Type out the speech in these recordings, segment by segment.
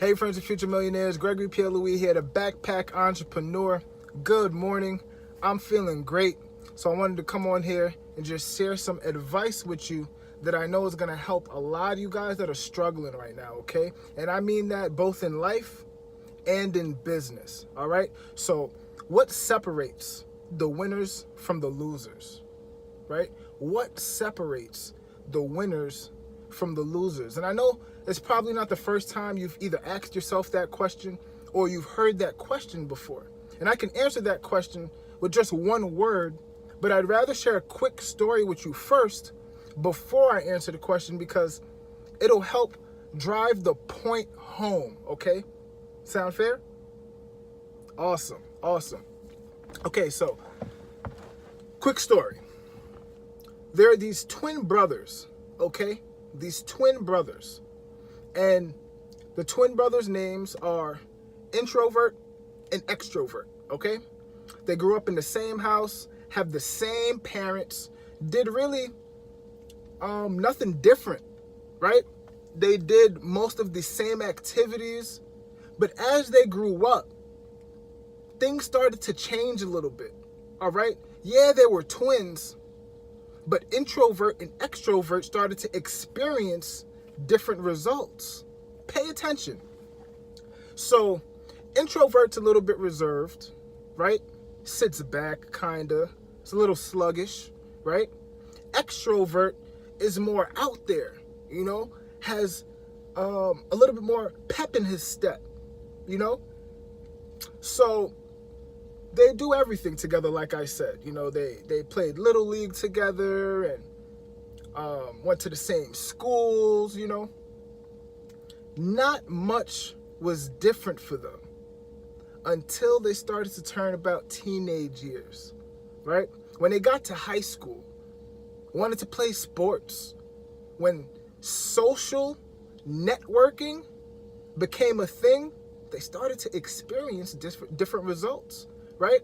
Hey friends of future millionaires, Gregory Pierre Louis here, the backpack entrepreneur. Good morning. I'm feeling great. So I wanted to come on here and just share some advice with you that I know is going to help a lot of you guys that are struggling right now, okay? And I mean that both in life and in business, all right? So what separates the winners from the losers, right? What separates the winners from the losers? And I know it's probably not the first time you've either asked yourself that question or you've heard that question before. And I can answer that question with just one word, but I'd rather share a quick story with you first before I answer the question because it'll help drive the point home, okay? Sound fair? Awesome. Okay, so quick story. There are these twin brothers, okay? These twin brothers. And the twin brothers' names are introvert and extrovert, okay? They grew up in the same house, have the same parents, did really nothing different, right? They did most of the same activities, but as they grew up, things started to change a little bit, all right? Yeah, they were twins, but introvert and extrovert started to experience different results. Pay attention. So, introvert's a little bit reserved, right? Sits back, kinda. It's a little sluggish, right? Extrovert is more out there, you know? Has a little bit more pep in his step, you know? So, they do everything together, like I said. You know, they played Little League together and went to the same schools, you know. Not much was different for them until they started to turn about teenage years, right? When they got to high school, wanted to play sports, when social networking became a thing, they started to experience different results, right?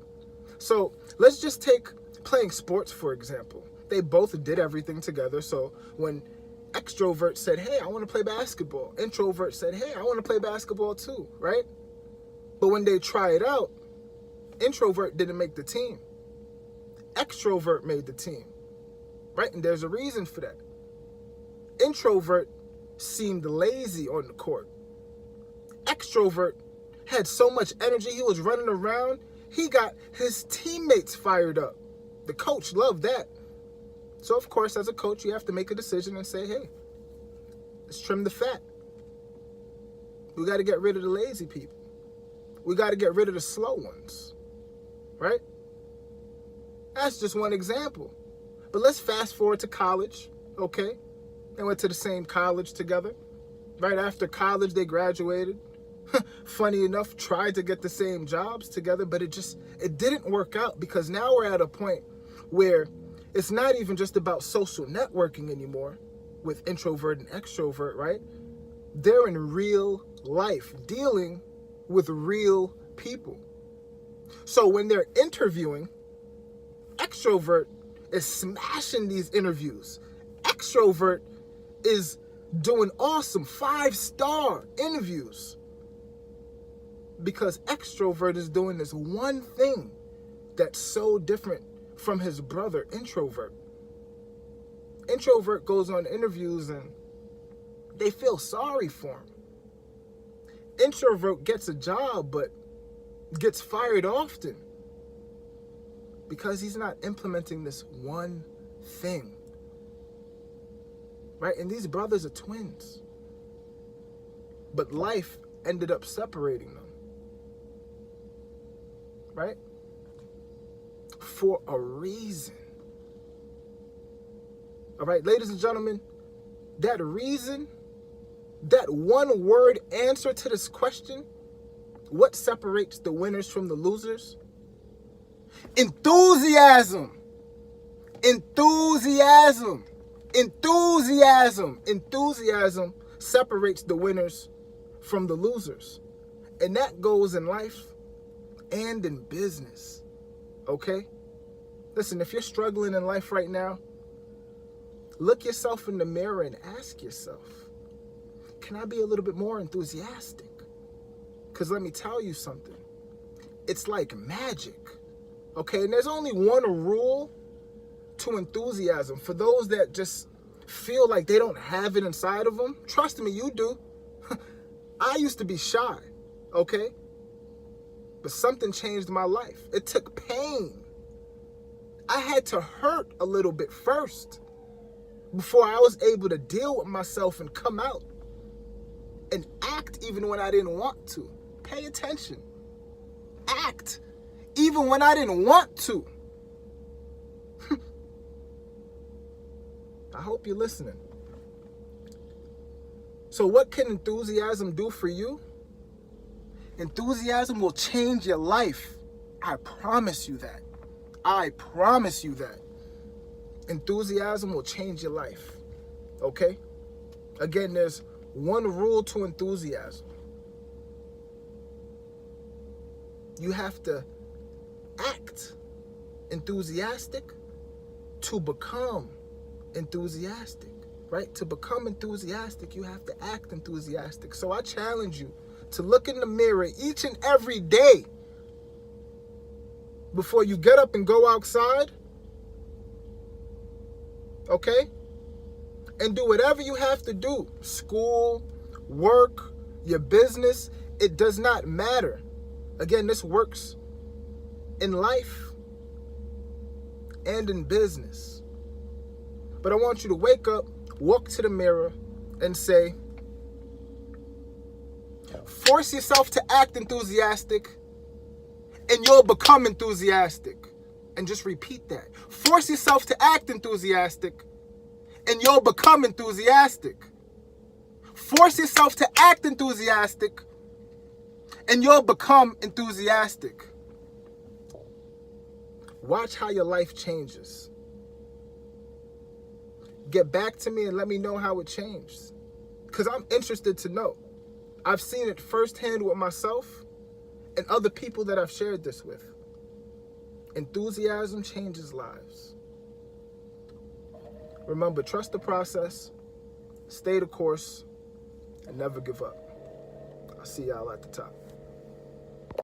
So let's just take playing sports, for example. They both did everything together. So when extrovert said, hey, I want to play basketball, introvert said, hey, I want to play basketball too, right? But when they try it out, introvert didn't make the team. Extrovert made the team, right? And there's a reason for that. Introvert seemed lazy on the court. Extrovert had so much energy, he was running around, he got his teammates fired up. The coach loved that. So, of course, as a coach, you have to make a decision and say, hey, let's trim the fat. We got to get rid of the lazy people. We got to get rid of the slow ones, right? That's just one example. But let's fast forward to college, okay? They went to the same college together. Right after college, they graduated. Funny enough, tried to get the same jobs together, but it didn't work out because now we're at a point where it's not even just about social networking anymore with introvert and extrovert, right? They're in real life dealing with real people. So when they're interviewing, extrovert is smashing these interviews. Extrovert is doing awesome 5-star interviews because extrovert is doing this one thing that's so different from his brother, introvert. Introvert goes on interviews and they feel sorry for him. Introvert gets a job but gets fired often because he's not implementing this one thing, right? And these brothers are twins, but life ended up separating them, right? For a reason. All right, ladies and gentlemen, that reason, that one word answer to this question, what separates the winners from the losers? Enthusiasm. Enthusiasm. Enthusiasm. Enthusiasm separates the winners from the losers. And that goes in life and in business. Okay? Listen, if you're struggling in life right now, look yourself in the mirror and ask yourself, can I be a little bit more enthusiastic? Because let me tell you something. It's like magic. Okay, and there's only one rule to enthusiasm. For those that just feel like they don't have it inside of them, trust me, you do. I used to be shy, okay? But something changed my life. It took pain. I had to hurt a little bit first before I was able to deal with myself and come out and act even when I didn't want to. Pay attention. Act even when I didn't want to. I hope you're listening. So what can enthusiasm do for you? Enthusiasm will change your life. I promise you that. I promise you that. Enthusiasm will change your life. Okay? Again, there's one rule to enthusiasm. You have to act enthusiastic to become enthusiastic, right? To become enthusiastic, you have to act enthusiastic. So I challenge you to look in the mirror each and every day before you get up and go outside, okay? And do whatever you have to do. School, work, your business, it does not matter. Again, this works in life and in business. But I want you to wake up, walk to the mirror, and say, force yourself to act enthusiastic, and you'll become enthusiastic. And just repeat that. Force yourself to act enthusiastic, and you'll become enthusiastic. Force yourself to act enthusiastic, and you'll become enthusiastic. Watch how your life changes. Get back to me and let me know how it changed. Because I'm interested to know. I've seen it firsthand with myself and other people that I've shared this with. Enthusiasm changes lives. Remember, trust the process, stay the course, and never give up. I'll see y'all at the top.